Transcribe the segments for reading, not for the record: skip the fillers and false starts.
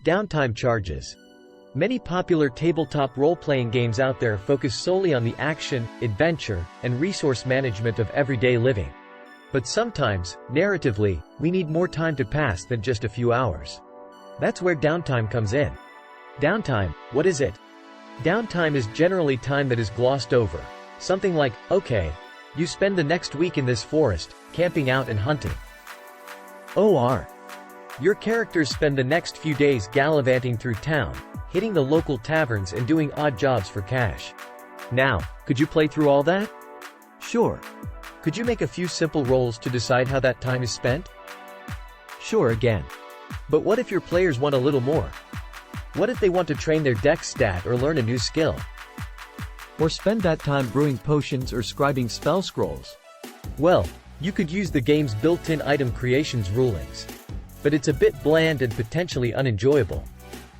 Downtime charges. Many popular tabletop role-playing games out there focus solely on the action, adventure, and resource management of everyday living. But sometimes, narratively, we need more time to pass than just a few hours. That's where downtime comes in. Downtime, what is it? Downtime is generally time that is glossed over. Something like, okay, you spend the next week in this forest, camping out and hunting. Or your characters spend the next few days gallivanting through town, hitting the local taverns and doing odd jobs for cash. Now, could you play through all that? Sure. Could you make a few simple rolls to decide how that time is spent? Sure again. But what if your players want a little more? What if they want to train their dex stat or learn a new skill? Or spend that time brewing potions or scribing spell scrolls? Well, you could use the game's built-in item creations rulings. But it's a bit bland and potentially unenjoyable.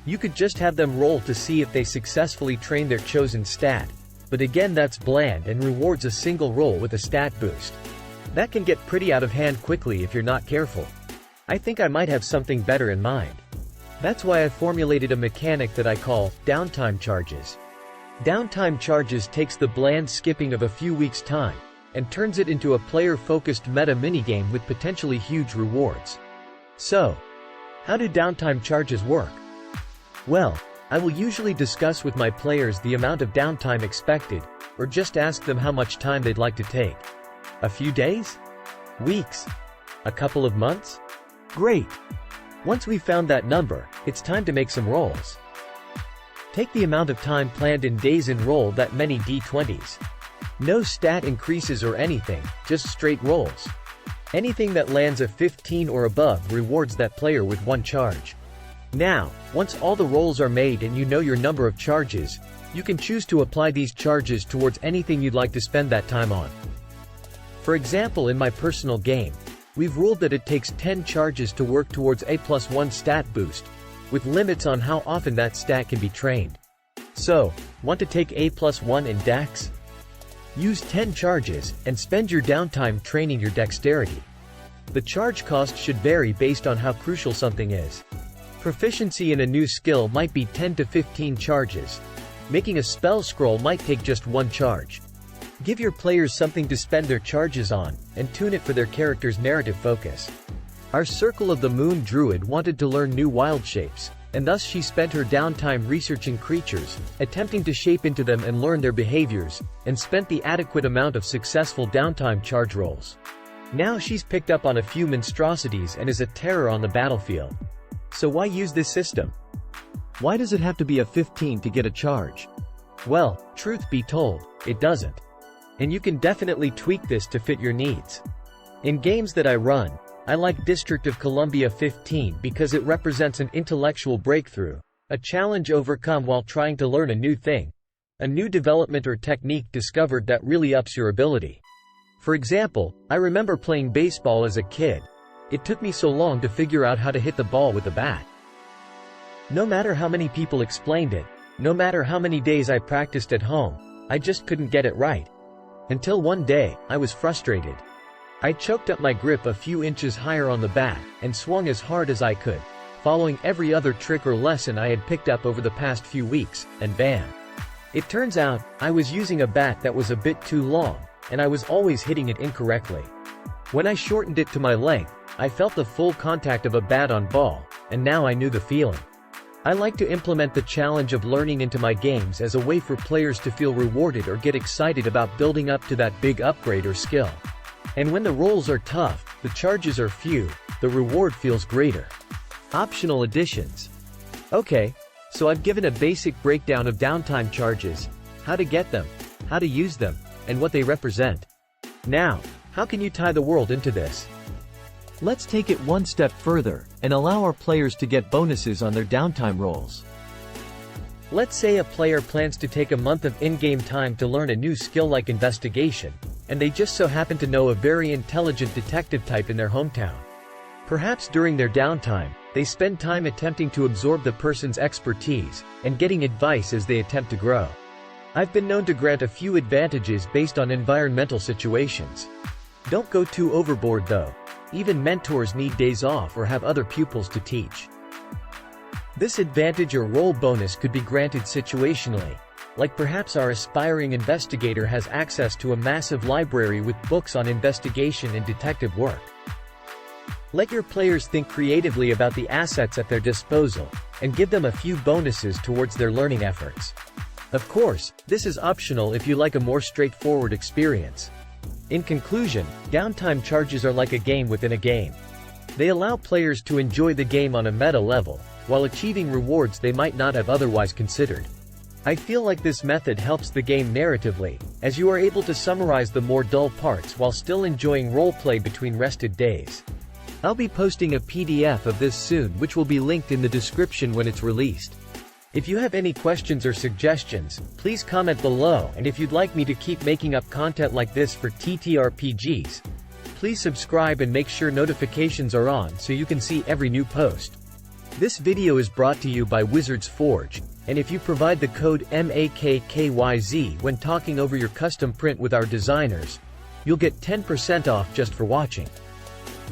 You could just have them roll to see if they successfully train their chosen stat. But again, that's bland and rewards a single roll with a stat boost. That can get pretty out of hand quickly if you're not careful. I think I might have something better in mind. That's why I formulated a mechanic that I call downtime charges. Downtime charges takes the bland skipping of a few weeks' time and turns it into a player-focused meta minigame with potentially huge rewards. So, how do downtime charges work? Well, I will usually discuss with my players the amount of downtime expected, or just ask them how much time they'd like to take. A few days? Weeks? A couple of months? Great! Once we've found that number, it's time to make some rolls. Take the amount of time planned in days and roll that many d20s. No stat increases or anything, just straight rolls. Anything that lands a 15 or above rewards that player with one charge. Now, once all the rolls are made and you know your number of charges, you can choose to apply these charges towards anything you'd like to spend that time on. For example, in my personal game, we've ruled that it takes 10 charges to work towards a+1 stat boost, with limits on how often that stat can be trained. So, want to take a+1 in dex? Use 10 charges, and spend your downtime training your dexterity. The charge cost should vary based on how crucial something is. Proficiency in a new skill might be 10 to 15 charges. Making a spell scroll might take just one charge. Give your players something to spend their charges on, and tune it for their character's narrative focus. Our Circle of the Moon druid wanted to learn new wild shapes, and thus she spent her downtime researching creatures, attempting to shape into them and learn their behaviors, and spent the adequate amount of successful downtime charge rolls. Now she's picked up on a few monstrosities and is a terror on the battlefield. So why use this system? Why does it have to be a 15 to get a charge? Well, truth be told, it doesn't. And you can definitely tweak this to fit your needs. In games that I run, I like District of Columbia 15 because it represents an intellectual breakthrough, a challenge overcome while trying to learn a new thing, a new development or technique discovered that really ups your ability. For example, I remember playing baseball as a kid. It took me so long to figure out how to hit the ball with a bat. No matter how many people explained it, no matter how many days I practiced at home, I just couldn't get it right. Until one day, I was frustrated. I choked up my grip a few inches higher on the bat, and swung as hard as I could, following every other trick or lesson I had picked up over the past few weeks, and bam! It turns out, I was using a bat that was a bit too long, and I was always hitting it incorrectly. When I shortened it to my length, I felt the full contact of a bat on ball, and now I knew the feeling. I like to implement the challenge of learning into my games as a way for players to feel rewarded or get excited about building up to that big upgrade or skill. And when the rolls are tough, the charges are few, the reward feels greater. Optional additions. Okay, so I've given a basic breakdown of downtime charges, how to get them, how to use them, and what they represent. Now, how can you tie the world into this? Let's take it one step further, and allow our players to get bonuses on their downtime rolls. Let's say a player plans to take a month of in-game time to learn a new skill like investigation, and they just so happen to know a very intelligent detective type in their hometown. Perhaps during their downtime, they spend time attempting to absorb the person's expertise, and getting advice as they attempt to grow. I've been known to grant a few advantages based on environmental situations. Don't go too overboard though. Even mentors need days off or have other pupils to teach. This advantage or role bonus could be granted situationally, like perhaps our aspiring investigator has access to a massive library with books on investigation and detective work. Let your players think creatively about the assets at their disposal, and give them a few bonuses towards their learning efforts. Of course, this is optional if you like a more straightforward experience. In conclusion, Downtime charges are like a game within a game. They allow players to enjoy the game on a meta level, while achieving rewards they might not have otherwise considered. I feel like this method helps the game narratively, as you are able to summarize the more dull parts while still enjoying roleplay between rested days. I'll be posting a PDF of this soon, which will be linked in the description when it's released. If you have any questions or suggestions, please comment below, and if you'd like me to keep making up content like this for TTRPGs, please subscribe and make sure notifications are on so you can see every new post. This video is brought to you by Wizards Forge, and if you provide the code MAKKYZ when talking over your custom print with our designers, you'll get 10% off just for watching.